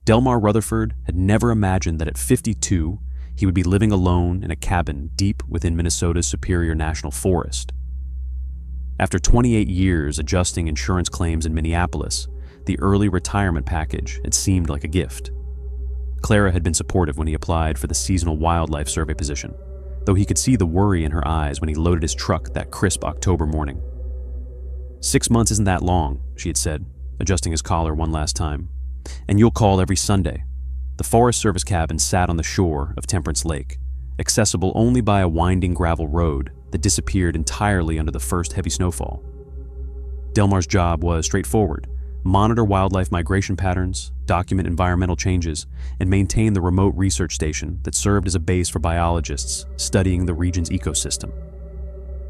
Delmar Rutherford had never imagined that at 52, he would be living alone in a cabin deep within Minnesota's Superior National Forest. After 28 years adjusting insurance claims in Minneapolis, the early retirement package had seemed like a gift. Clara had been supportive when he applied for the seasonal wildlife survey position, though he could see the worry in her eyes when he loaded his truck that crisp October morning. 6 months isn't that long, she had said, adjusting his collar one last time. And you'll call every Sunday. The Forest Service cabin sat on the shore of Temperance Lake, accessible only by a winding gravel road that disappeared entirely under the first heavy snowfall. Delmar's job was straightforward: monitor wildlife migration patterns, document environmental changes, and maintain the remote research station that served as a base for biologists studying the region's ecosystem.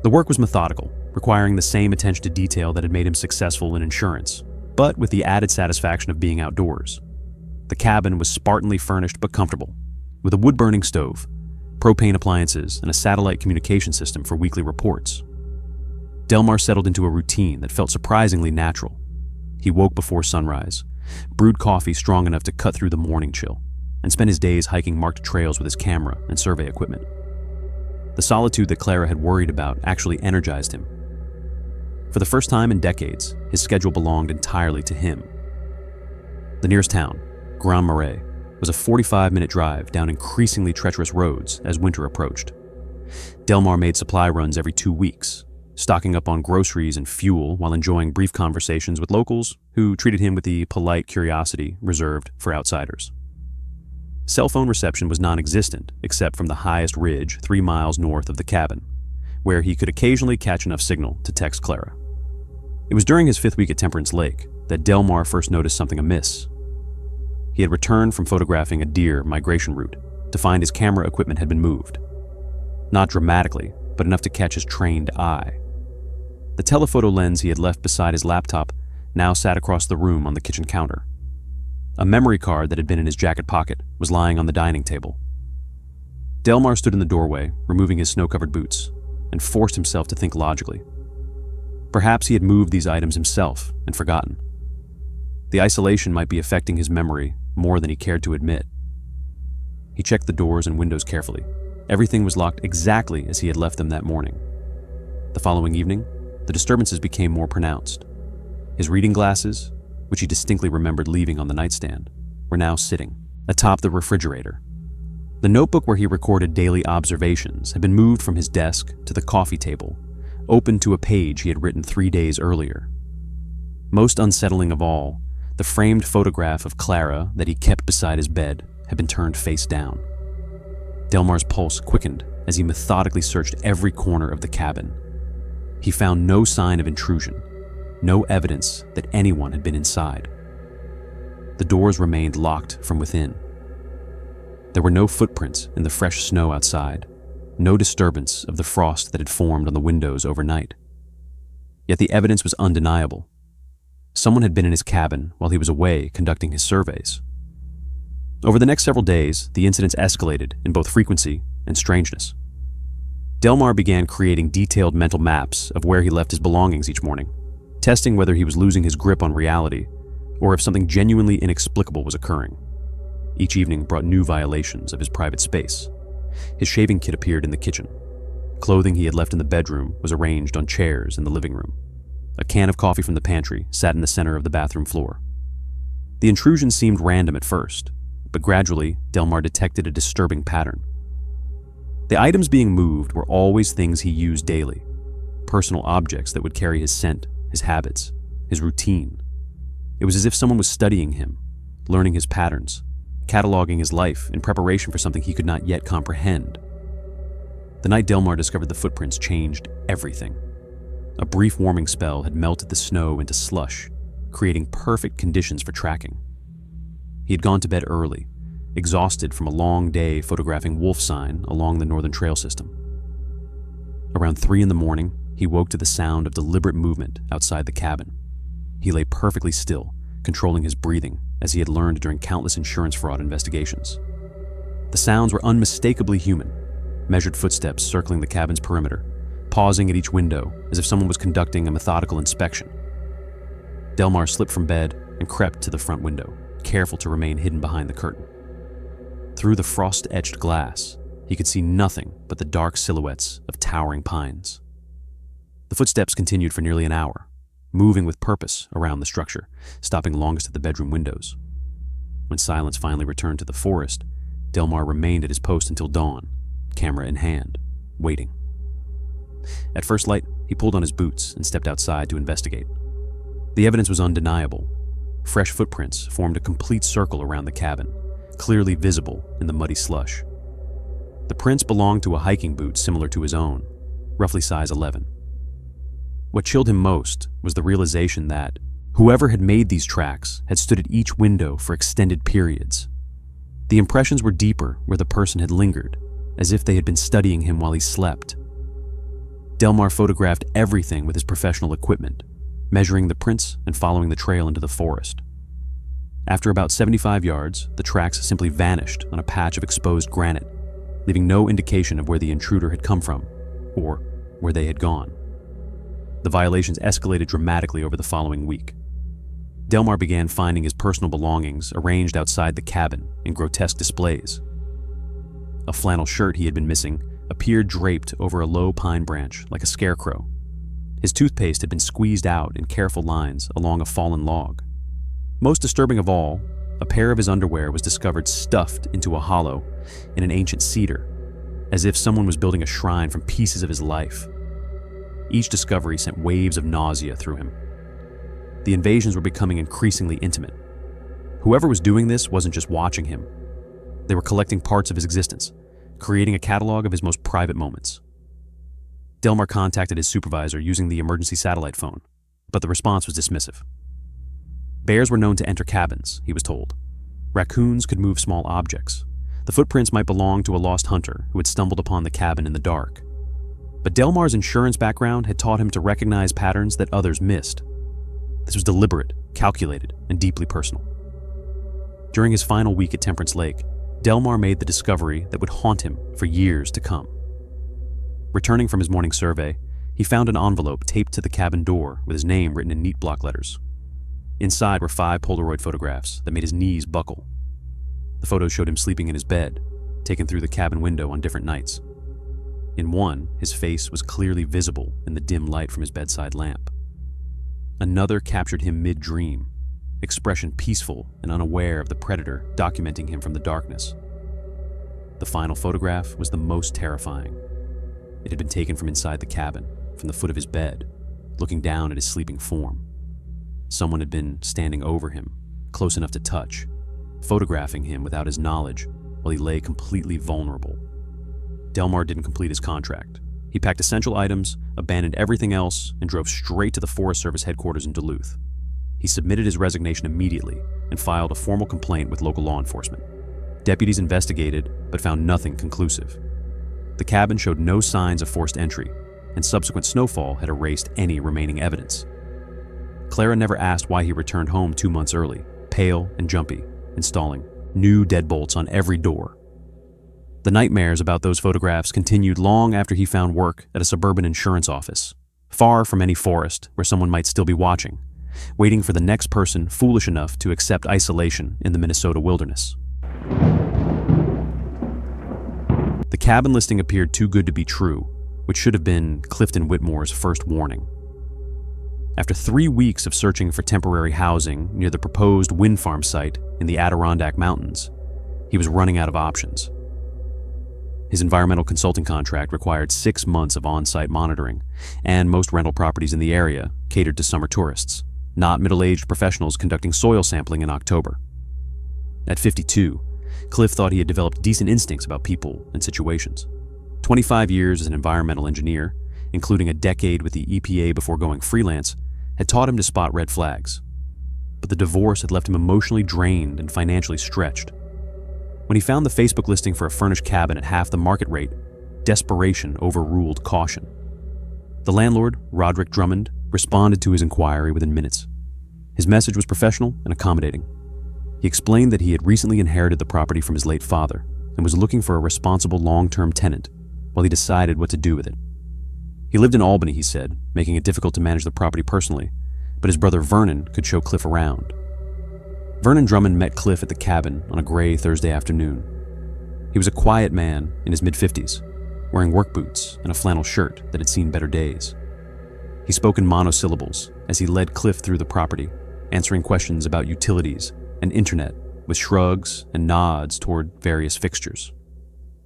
The work was methodical, requiring the same attention to detail that had made him successful in insurance, but with the added satisfaction of being outdoors. The cabin was spartanly furnished but comfortable, with a wood-burning stove, propane appliances, and a satellite communication system for weekly reports. Delmar settled into a routine that felt surprisingly natural. He woke before sunrise, brewed coffee strong enough to cut through the morning chill, and spent his days hiking marked trails with his camera and survey equipment. The solitude that Clara had worried about actually energized him. For the first time in decades, his schedule belonged entirely to him. The nearest town, Grand Marais, was a 45-minute drive down increasingly treacherous roads as winter approached. Delmar made supply runs every 2 weeks, stocking up on groceries and fuel while enjoying brief conversations with locals who treated him with the polite curiosity reserved for outsiders. Cell phone reception was non-existent except from the highest ridge 3 miles north of the cabin, where he could occasionally catch enough signal to text Clara. It was during his 5th week at Temperance Lake that Delmar first noticed something amiss. He had returned from photographing a deer migration route to find his camera equipment had been moved. Not dramatically, but enough to catch his trained eye. The telephoto lens he had left beside his laptop now sat across the room on the kitchen counter. A memory card that had been in his jacket pocket was lying on the dining table. Delmar stood in the doorway, removing his snow-covered boots, and forced himself to think logically. Perhaps he had moved these items himself and forgotten. The isolation might be affecting his memory more than he cared to admit. He checked the doors and windows carefully. Everything was locked exactly as he had left them that morning. The following evening, the disturbances became more pronounced. His reading glasses, which he distinctly remembered leaving on the nightstand, were now sitting atop the refrigerator. The notebook where he recorded daily observations had been moved from his desk to the coffee table, open to a page he had written 3 days earlier. Most unsettling of all, the framed photograph of Clara that he kept beside his bed had been turned face down. Delmar's pulse quickened as he methodically searched every corner of the cabin. He found no sign of intrusion, no evidence that anyone had been inside. The doors remained locked from within. There were no footprints in the fresh snow outside, no disturbance of the frost that had formed on the windows overnight. Yet the evidence was undeniable. Someone had been in his cabin while he was away conducting his surveys. Over the next several days, the incidents escalated in both frequency and strangeness. Delmar began creating detailed mental maps of where he left his belongings each morning, testing whether he was losing his grip on reality or if something genuinely inexplicable was occurring. Each evening brought new violations of his private space. His shaving kit appeared in the kitchen. Clothing he had left in the bedroom was arranged on chairs in the living room. A can of coffee from the pantry sat in the center of the bathroom floor. The intrusion seemed random at first, but gradually Delmar detected a disturbing pattern. The items being moved were always things he used daily, personal objects that would carry his scent, his habits, his routine. It was as if someone was studying him, learning his patterns, cataloging his life in preparation for something he could not yet comprehend. The night Delmar discovered the footprints changed everything. A brief warming spell had melted the snow into slush, creating perfect conditions for tracking. He had gone to bed early, exhausted from a long day photographing wolf sign along the northern trail system. Around 3 a.m, he woke to the sound of deliberate movement outside the cabin. He lay perfectly still, controlling his breathing as he had learned during countless insurance fraud investigations. The sounds were unmistakably human, measured footsteps circling the cabin's perimeter, pausing at each window as if someone was conducting a methodical inspection. Delmar slipped from bed and crept to the front window, careful to remain hidden behind the curtain. Through the frost-etched glass, he could see nothing but the dark silhouettes of towering pines. The footsteps continued for nearly an hour, moving with purpose around the structure, stopping longest at the bedroom windows. When silence finally returned to the forest, Delmar remained at his post until dawn, camera in hand, waiting. At first light, he pulled on his boots and stepped outside to investigate. The evidence was undeniable. Fresh footprints formed a complete circle around the cabin, clearly visible in the muddy slush. The prints belonged to a hiking boot similar to his own, roughly size 11. What chilled him most was the realization that whoever had made these tracks had stood at each window for extended periods. The impressions were deeper where the person had lingered, as if they had been studying him while he slept. Delmar photographed everything with his professional equipment, measuring the prints and following the trail into the forest. After about 75 yards, the tracks simply vanished on a patch of exposed granite, leaving no indication of where the intruder had come from or where they had gone. The violations escalated dramatically over the following week. Delmar began finding his personal belongings arranged outside the cabin in grotesque displays. A flannel shirt he had been missing appeared draped over a low pine branch like a scarecrow. His toothpaste had been squeezed out in careful lines along a fallen log. Most disturbing of all, a pair of his underwear was discovered stuffed into a hollow in an ancient cedar, as if someone was building a shrine from pieces of his life. Each discovery sent waves of nausea through him. The invasions were becoming increasingly intimate. Whoever was doing this wasn't just watching him. They were collecting parts of his existence, creating a catalog of his most private moments. Delmar contacted his supervisor using the emergency satellite phone, but the response was dismissive. Bears were known to enter cabins, he was told. Raccoons could move small objects. The footprints might belong to a lost hunter who had stumbled upon the cabin in the dark. But Delmar's insurance background had taught him to recognize patterns that others missed. This was deliberate, calculated, and deeply personal. During his final week at Temperance Lake, Delmar made the discovery that would haunt him for years to come. Returning from his morning survey, he found an envelope taped to the cabin door with his name written in neat block letters. Inside were 5 Polaroid photographs that made his knees buckle. The photos showed him sleeping in his bed, taken through the cabin window on different nights. In one, his face was clearly visible in the dim light from his bedside lamp. Another captured him mid-dream, expression peaceful and unaware of the predator documenting him from the darkness. The final photograph was the most terrifying. It had been taken from inside the cabin, from the foot of his bed, looking down at his sleeping form. Someone had been standing over him, close enough to touch, photographing him without his knowledge while he lay completely vulnerable. Delmar didn't complete his contract. He packed essential items, abandoned everything else, and drove straight to the Forest Service headquarters in Duluth. He submitted his resignation immediately and filed a formal complaint with local law enforcement. Deputies investigated, but found nothing conclusive. The cabin showed no signs of forced entry, and subsequent snowfall had erased any remaining evidence. Clara never asked why he returned home 2 months early, pale and jumpy, installing new deadbolts on every door. The nightmares about those photographs continued long after he found work at a suburban insurance office, far from any forest where someone might still be watching, waiting for the next person foolish enough to accept isolation in the Minnesota wilderness. The cabin listing appeared too good to be true, which should have been Clifton Whitmore's first warning. After 3 weeks of searching for temporary housing near the proposed wind farm site in the Adirondack Mountains, he was running out of options. His environmental consulting contract required 6 months of on-site monitoring, and most rental properties in the area catered to summer tourists, not middle-aged professionals conducting soil sampling in October. At 52, Cliff thought he had developed decent instincts about people and situations. 25 years as an environmental engineer, including a decade with the EPA before going freelance, had taught him to spot red flags. But the divorce had left him emotionally drained and financially stretched. When he found the Facebook listing for a furnished cabin at half the market rate, desperation overruled caution. The landlord, Roderick Drummond, responded to his inquiry within minutes. His message was professional and accommodating. He explained that he had recently inherited the property from his late father and was looking for a responsible long-term tenant while he decided what to do with it. He lived in Albany, he said, making it difficult to manage the property personally, but his brother Vernon could show Cliff around. Vernon Drummond met Cliff at the cabin on a gray Thursday afternoon. He was a quiet man in his mid-50s, wearing work boots and a flannel shirt that had seen better days. He spoke in monosyllables as he led Cliff through the property, answering questions about utilities and internet with shrugs and nods toward various fixtures.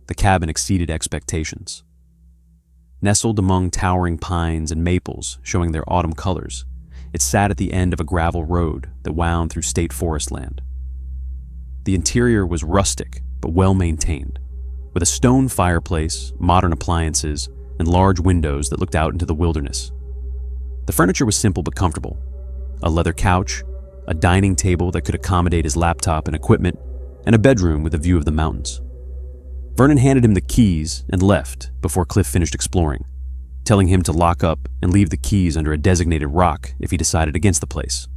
The cabin exceeded expectations. Nestled among towering pines and maples showing their autumn colors, it sat at the end of a gravel road that wound through state forest land. The interior was rustic but well-maintained, with a stone fireplace, modern appliances, and large windows that looked out into the wilderness. The furniture was simple but comfortable. A leather couch, a dining table that could accommodate his laptop and equipment, and a bedroom with a view of the mountains. Vernon handed him the keys and left before Cliff finished exploring, telling him to lock up and leave the keys under a designated rock if he decided against the place.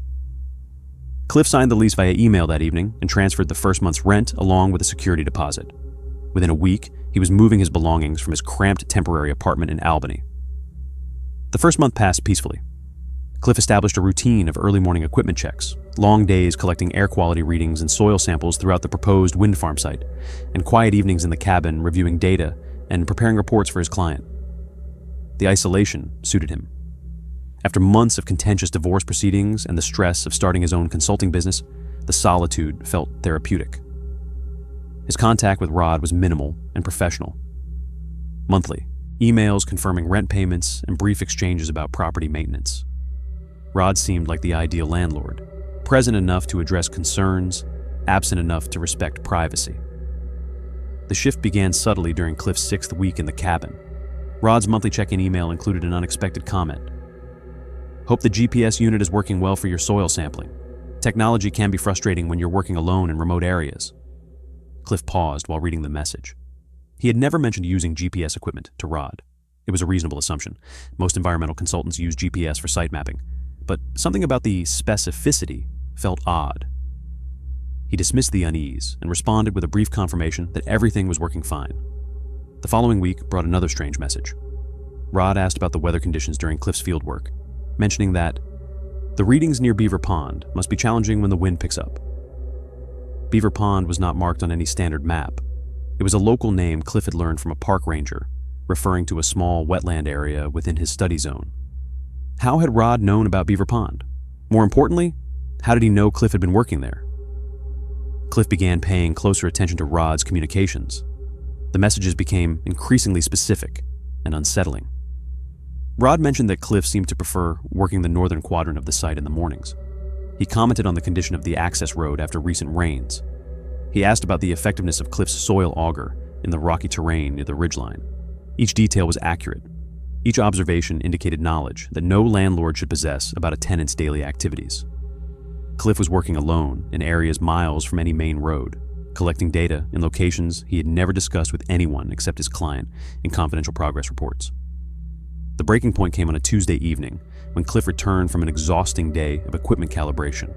Cliff signed the lease via email that evening and transferred the first month's rent along with a security deposit. Within a week, he was moving his belongings from his cramped temporary apartment in Albany. The first month passed peacefully. Cliff established a routine of early morning equipment checks, long days collecting air quality readings and soil samples throughout the proposed wind farm site, and quiet evenings in the cabin reviewing data and preparing reports for his client. The isolation suited him. After months of contentious divorce proceedings and the stress of starting his own consulting business, the solitude felt therapeutic. His contact with Rod was minimal and professional. Monthly, emails confirming rent payments and brief exchanges about property maintenance. Rod seemed like the ideal landlord, present enough to address concerns, absent enough to respect privacy. The shift began subtly during Cliff's 6th week in the cabin. Rod's monthly check-in email included an unexpected comment. "Hope the GPS unit is working well for your soil sampling. Technology can be frustrating when you're working alone in remote areas." Cliff paused while reading the message. He had never mentioned using GPS equipment to Rod. It was a reasonable assumption. Most environmental consultants use GPS for site mapping, but something about the specificity felt odd. He dismissed the unease and responded with a brief confirmation that everything was working fine. The following week brought another strange message. Rod asked about the weather conditions during Cliff's field work, mentioning that the readings near Beaver Pond must be challenging when the wind picks up. Beaver Pond was not marked on any standard map. It was a local name Cliff had learned from a park ranger, referring to a small wetland area within his study zone. How had Rod known about Beaver Pond? More importantly, how did he know Cliff had been working there? Cliff began paying closer attention to Rod's communications. The messages became increasingly specific and unsettling. Rod mentioned that Cliff seemed to prefer working the northern quadrant of the site in the mornings. He commented on the condition of the access road after recent rains. He asked about the effectiveness of Cliff's soil auger in the rocky terrain near the ridgeline. Each detail was accurate. Each observation indicated knowledge that no landlord should possess about a tenant's daily activities. Cliff was working alone in areas miles from any main road, collecting data in locations he had never discussed with anyone except his client in confidential progress reports. The breaking point came on a Tuesday evening when Cliff returned from an exhausting day of equipment calibration.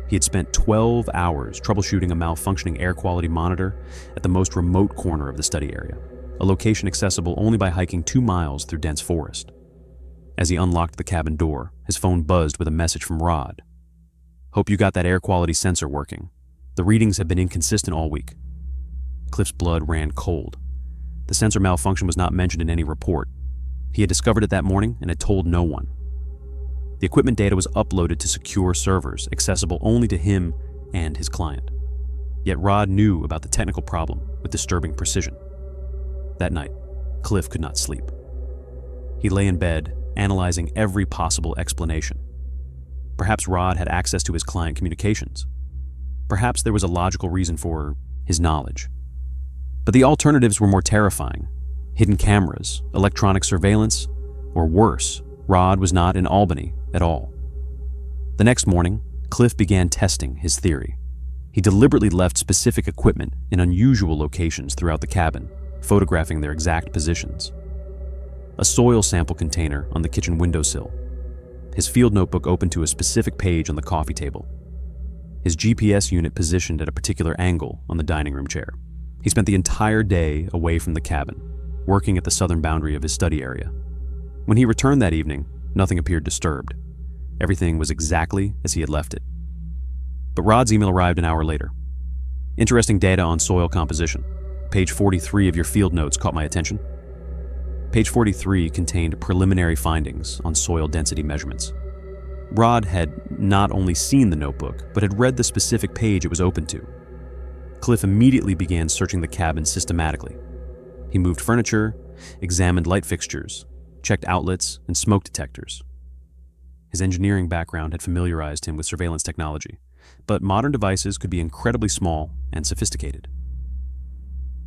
He had spent 12 hours troubleshooting a malfunctioning air quality monitor at the most remote corner of the study area, a location accessible only by hiking 2 miles through dense forest. As he unlocked the cabin door, his phone buzzed with a message from Rod. "Hope you got that air quality sensor working. The readings have been inconsistent all week." Cliff's blood ran cold. The sensor malfunction was not mentioned in any report. He had discovered it that morning and had told no one. The equipment data was uploaded to secure servers, accessible only to him and his client. Yet Rod knew about the technical problem with disturbing precision. That night, Cliff could not sleep. He lay in bed, analyzing every possible explanation. Perhaps Rod had access to his client communications. Perhaps there was a logical reason for his knowledge. But the alternatives were more terrifying. Hidden cameras, electronic surveillance, or worse, Rod was not in Albany at all. The next morning, Cliff began testing his theory. He deliberately left specific equipment in unusual locations throughout the cabin, photographing their exact positions. A soil sample container on the kitchen windowsill. His field notebook open to a specific page on the coffee table. His GPS unit positioned at a particular angle on the dining room chair. He spent the entire day away from the cabin, working at the southern boundary of his study area. When he returned that evening, nothing appeared disturbed. Everything was exactly as he had left it. But Rod's email arrived an hour later. Interesting data on soil composition. Page 43 of your field notes caught my attention. Page 43 contained preliminary findings on soil density measurements. Rod had not only seen the notebook, but had read the specific page it was open to. Cliff immediately began searching the cabin systematically. He moved furniture, examined light fixtures, checked outlets and smoke detectors. His engineering background had familiarized him with surveillance technology, but modern devices could be incredibly small and sophisticated.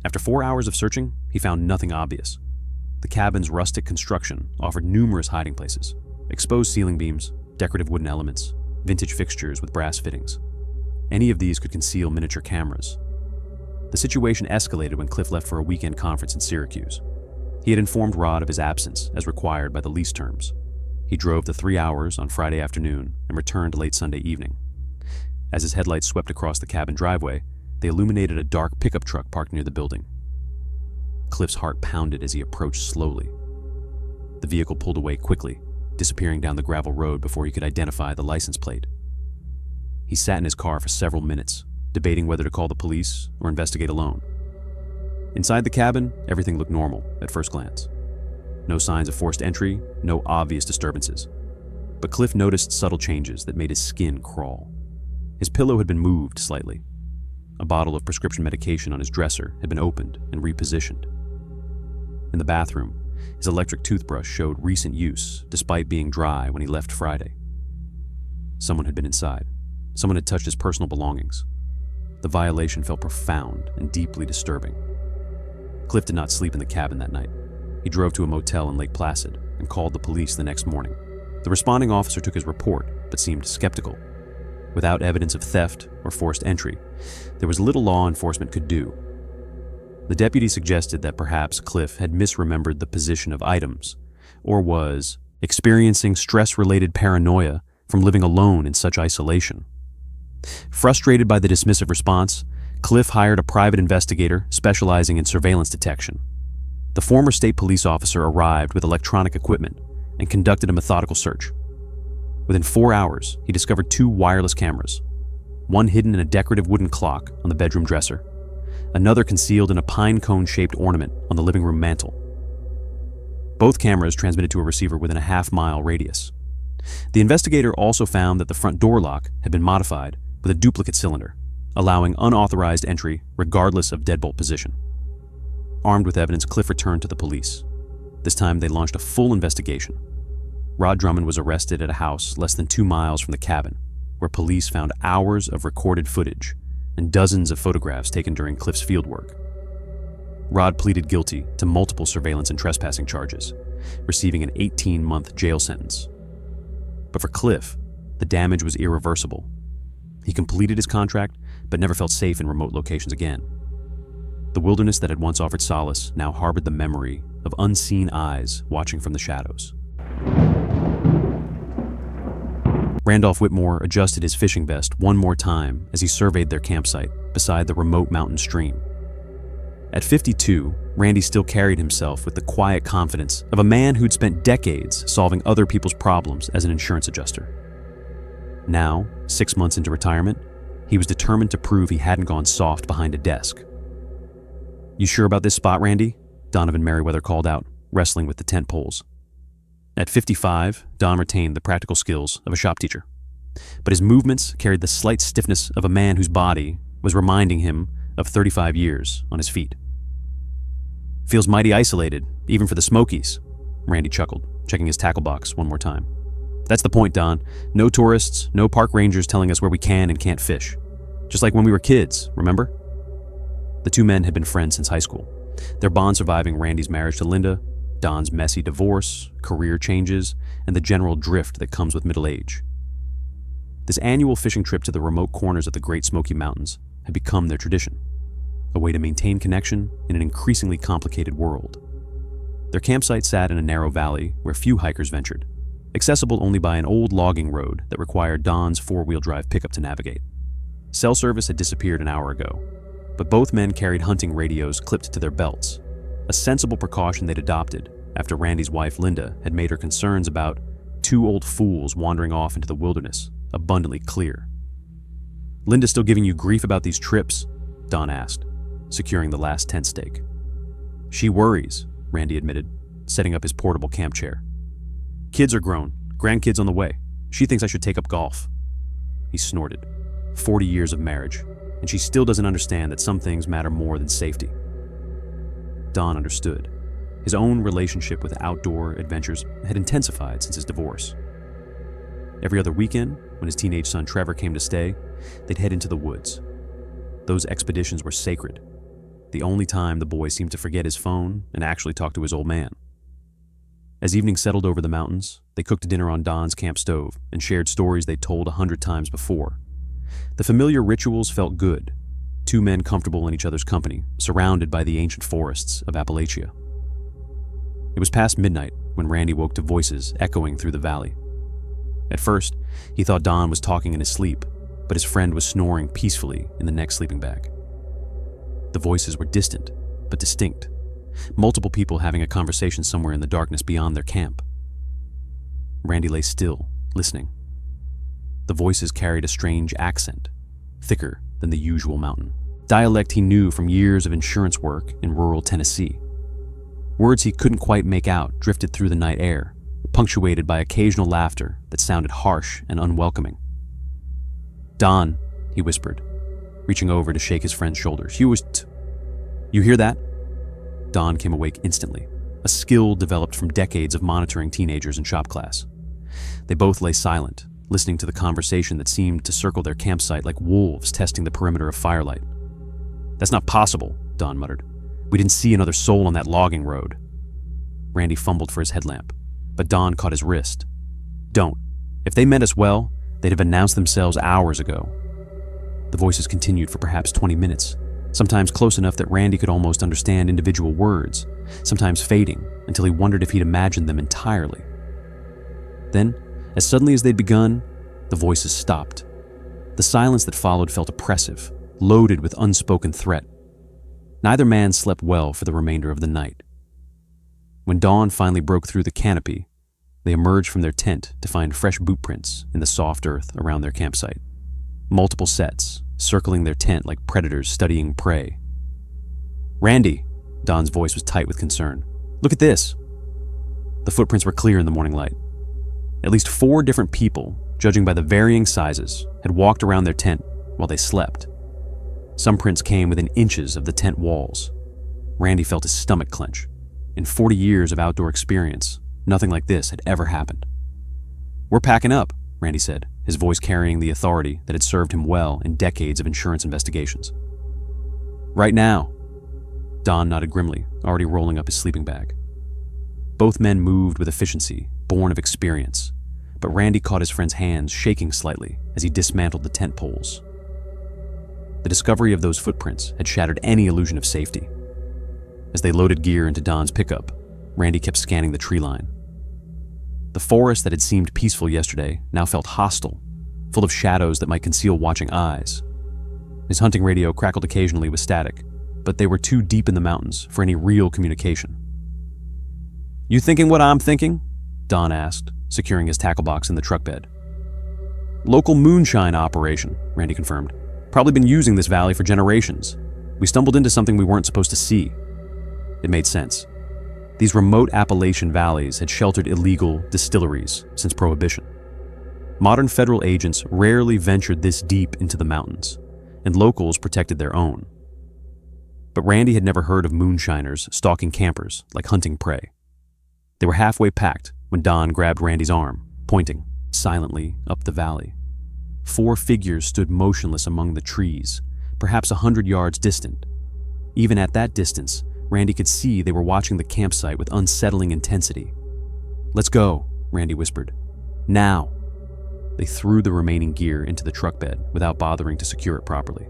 After 4 hours of searching, he found nothing obvious. The cabin's rustic construction offered numerous hiding places: exposed ceiling beams, decorative wooden elements, vintage fixtures with brass fittings. Any of these could conceal miniature cameras. The situation escalated when Cliff left for a weekend conference in Syracuse. He had informed Rod of his absence as required by the lease terms. He drove the 3 hours on Friday afternoon and returned late Sunday evening. As his headlights swept across the cabin driveway, they illuminated a dark pickup truck parked near the building. Cliff's heart pounded as he approached slowly. The vehicle pulled away quickly, disappearing down the gravel road before he could identify the license plate. He sat in his car for several minutes, debating whether to call the police or investigate alone. Inside the cabin, everything looked normal at first glance. No signs of forced entry, no obvious disturbances. But Cliff noticed subtle changes that made his skin crawl. His pillow had been moved slightly. A bottle of prescription medication on his dresser had been opened and repositioned. In the bathroom, his electric toothbrush showed recent use despite being dry when he left Friday. Someone had been inside. Someone had touched his personal belongings. The violation felt profound and deeply disturbing. Cliff did not sleep in the cabin that night. He drove to a motel in Lake Placid and called the police the next morning. The responding officer took his report, but seemed skeptical. Without evidence of theft or forced entry, there was little law enforcement could do. The deputy suggested that perhaps Cliff had misremembered the position of items, or was experiencing stress-related paranoia from living alone in such isolation. Frustrated by the dismissive response, Cliff hired a private investigator specializing in surveillance detection. The former state police officer arrived with electronic equipment and conducted a methodical search. Within 4 hours, he discovered 2 wireless cameras, one hidden in a decorative wooden clock on the bedroom dresser, another concealed in a pine cone-shaped ornament on the living room mantel. Both cameras transmitted to a receiver within a half-mile radius. The investigator also found that the front door lock had been modified with a duplicate cylinder, allowing unauthorized entry regardless of deadbolt position. Armed with evidence, Cliff returned to the police. This time, they launched a full investigation. Rod Drummond was arrested at a house less than 2 miles from the cabin, where police found hours of recorded footage and dozens of photographs taken during Cliff's fieldwork. Rod pleaded guilty to multiple surveillance and trespassing charges, receiving an 18-month jail sentence. But for Cliff, the damage was irreversible. He completed his contract, but never felt safe in remote locations again. The wilderness that had once offered solace now harbored the memory of unseen eyes watching from the shadows. Randolph Whitmore adjusted his fishing vest one more time as he surveyed their campsite beside the remote mountain stream. At 52, Randy still carried himself with the quiet confidence of a man who'd spent decades solving other people's problems as an insurance adjuster. Now, 6 months into retirement, he was determined to prove he hadn't gone soft behind a desk. "You sure about this spot, Randy?" Donovan Merriweather called out, wrestling with the tent poles. At 55, Don retained the practical skills of a shop teacher, but his movements carried the slight stiffness of a man whose body was reminding him of 35 years on his feet. "Feels mighty isolated, even for the Smokies," Randy chuckled, checking his tackle box one more time. "That's the point, Don. No tourists, no park rangers telling us where we can and can't fish. Just like when we were kids, remember?" The two men had been friends since high school, their bond surviving Randy's marriage to Linda, Don's messy divorce, career changes, and the general drift that comes with middle age. This annual fishing trip to the remote corners of the Great Smoky Mountains had become their tradition, a way to maintain connection in an increasingly complicated world. Their campsite sat in a narrow valley where few hikers ventured, accessible only by an old logging road that required Don's four-wheel drive pickup to navigate. Cell service had disappeared an hour ago, but both men carried hunting radios clipped to their belts, a sensible precaution they'd adopted after Randy's wife, Linda, had made her concerns about two old fools wandering off into the wilderness abundantly clear. "Linda still giving you grief about these trips?" Don asked, securing the last tent stake. "She worries," Randy admitted, setting up his portable camp chair. "Kids are grown, grandkids on the way. She thinks I should take up golf." He snorted. 40 years of marriage, and she still doesn't understand that some things matter more than safety. Don understood. His own relationship with outdoor adventures had intensified since his divorce. Every other weekend, when his teenage son Trevor came to stay, they'd head into the woods. Those expeditions were sacred, the only time the boy seemed to forget his phone and actually talk to his old man. As evening settled over the mountains, they cooked dinner on Don's camp stove and shared stories they'd told 100 times before. The familiar rituals felt good, two men comfortable in each other's company, surrounded by the ancient forests of Appalachia. It was past midnight when Randy woke to voices echoing through the valley. At first, he thought Don was talking in his sleep, but his friend was snoring peacefully in the next sleeping bag. The voices were distant, but distinct. Multiple people having a conversation somewhere in the darkness beyond their camp. Randy lay still, listening. The voices carried a strange accent, thicker than the usual mountain. Dialect he knew from years of insurance work in rural Tennessee. Words he couldn't quite make out drifted through the night air, punctuated by occasional laughter that sounded harsh and unwelcoming. "Don," he whispered, reaching over to shake his friend's shoulder. You hear that?" Don came awake instantly, a skill developed from decades of monitoring teenagers in shop class. They both lay silent, listening to the conversation that seemed to circle their campsite like wolves testing the perimeter of firelight. "That's not possible," Don muttered. "We didn't see another soul on that logging road." Randy fumbled for his headlamp, but Don caught his wrist. "Don't. If they meant us well, they'd have announced themselves hours ago." The voices continued for perhaps 20 minutes, sometimes close enough that Randy could almost understand individual words, sometimes fading until he wondered if he'd imagined them entirely. Then, as suddenly as they'd begun, the voices stopped. The silence that followed felt oppressive, loaded with unspoken threat. Neither man slept well for the remainder of the night. When dawn finally broke through the canopy, they emerged from their tent to find fresh boot prints in the soft earth around their campsite. Multiple sets, circling their tent like predators studying prey. "Randy," Don's voice was tight with concern. "Look at this." The footprints were clear in the morning light. At least 4 different people, judging by the varying sizes, had walked around their tent while they slept. Some prints came within inches of the tent walls. Randy felt his stomach clench. In 40 years of outdoor experience, nothing like this had ever happened. "We're packing up," Randy said, his voice carrying the authority that had served him well in decades of insurance investigations. "Right now." Don nodded grimly, already rolling up his sleeping bag. Both men moved with efficiency, born of experience, but Randy caught his friend's hands shaking slightly as he dismantled the tent poles. The discovery of those footprints had shattered any illusion of safety. As they loaded gear into Don's pickup, Randy kept scanning the tree line. The forest that had seemed peaceful yesterday now felt hostile, full of shadows that might conceal watching eyes. His hunting radio crackled occasionally with static, but they were too deep in the mountains for any real communication. "You thinking what I'm thinking?" Don asked, securing his tackle box in the truck bed. "Local moonshine operation," Randy confirmed. "Probably been using this valley for generations. We stumbled into something we weren't supposed to see." It made sense. These remote Appalachian valleys had sheltered illegal distilleries since Prohibition. Modern federal agents rarely ventured this deep into the mountains, and locals protected their own. But Randy had never heard of moonshiners stalking campers like hunting prey. They were halfway packed when Don grabbed Randy's arm, pointing silently up the valley. 4 figures stood motionless among the trees, perhaps 100 yards distant. Even at that distance, Randy could see they were watching the campsite with unsettling intensity. "Let's go," Randy whispered. "Now." They threw the remaining gear into the truck bed without bothering to secure it properly.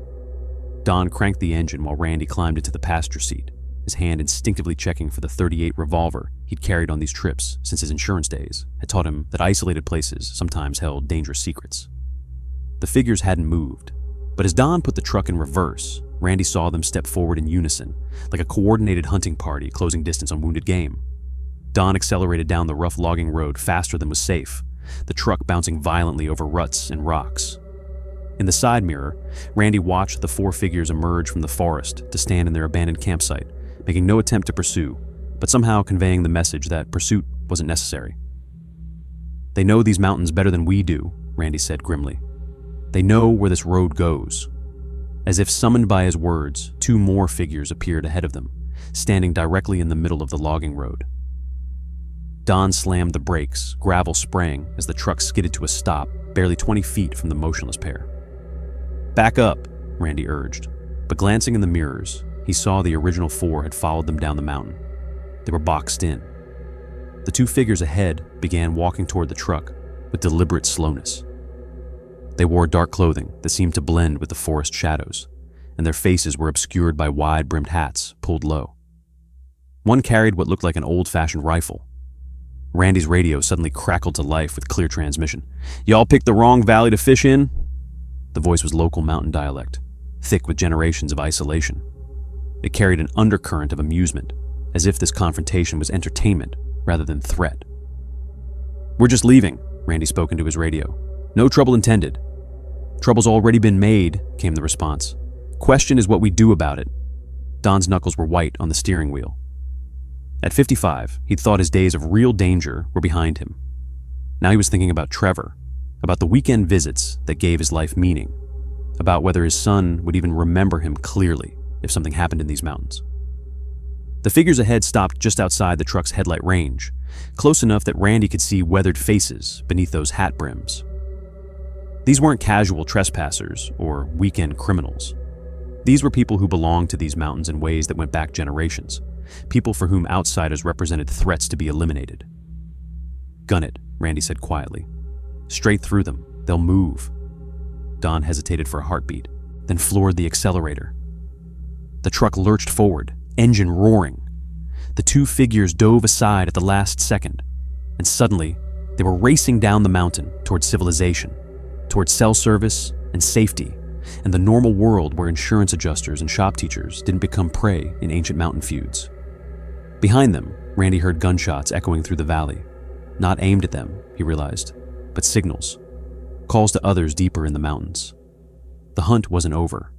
Don cranked the engine while Randy climbed into the passenger seat, his hand instinctively checking for the .38 revolver he'd carried on these trips since his insurance days had taught him that isolated places sometimes held dangerous secrets. The figures hadn't moved, but as Don put the truck in reverse, Randy saw them step forward in unison, like a coordinated hunting party closing distance on wounded game. Don accelerated down the rough logging road faster than was safe, the truck bouncing violently over ruts and rocks. In the side mirror, Randy watched the four figures emerge from the forest to stand in their abandoned campsite, making no attempt to pursue, but somehow conveying the message that pursuit wasn't necessary. "They know these mountains better than we do," Randy said grimly. "They know where this road goes." As if summoned by his words, two more figures appeared ahead of them, standing directly in the middle of the logging road. Don slammed the brakes, gravel spraying as the truck skidded to a stop, barely 20 feet from the motionless pair. "Back up," Randy urged, but glancing in the mirrors, he saw the original four had followed them down the mountain. They were boxed in. The two figures ahead began walking toward the truck with deliberate slowness. They wore dark clothing that seemed to blend with the forest shadows, and their faces were obscured by wide-brimmed hats pulled low. One carried what looked like an old-fashioned rifle. Randy's radio suddenly crackled to life with clear transmission. "Y'all picked the wrong valley to fish in?" The voice was local mountain dialect, thick with generations of isolation. It carried an undercurrent of amusement, as if this confrontation was entertainment rather than threat. "We're just leaving," Randy spoke into his radio. "No trouble intended." "Trouble's already been made," came the response. "Question is what we do about it." Don's knuckles were white on the steering wheel. At 55, he'd thought his days of real danger were behind him. Now he was thinking about Trevor, about the weekend visits that gave his life meaning, about whether his son would even remember him clearly if something happened in these mountains. The figures ahead stopped just outside the truck's headlight range, close enough that Randy could see weathered faces beneath those hat brims. These weren't casual trespassers or weekend criminals. These were people who belonged to these mountains in ways that went back generations, people for whom outsiders represented threats to be eliminated. "Gun it," Randy said quietly. "Straight through them. They'll move." Don hesitated for a heartbeat, then floored the accelerator. The truck lurched forward, engine roaring. The two figures dove aside at the last second, and suddenly they were racing down the mountain toward civilization, toward cell service and safety, and the normal world where insurance adjusters and shop teachers didn't become prey in ancient mountain feuds. Behind them, Randy heard gunshots echoing through the valley. Not aimed at them, he realized, but signals. Calls to others deeper in the mountains. The hunt wasn't over.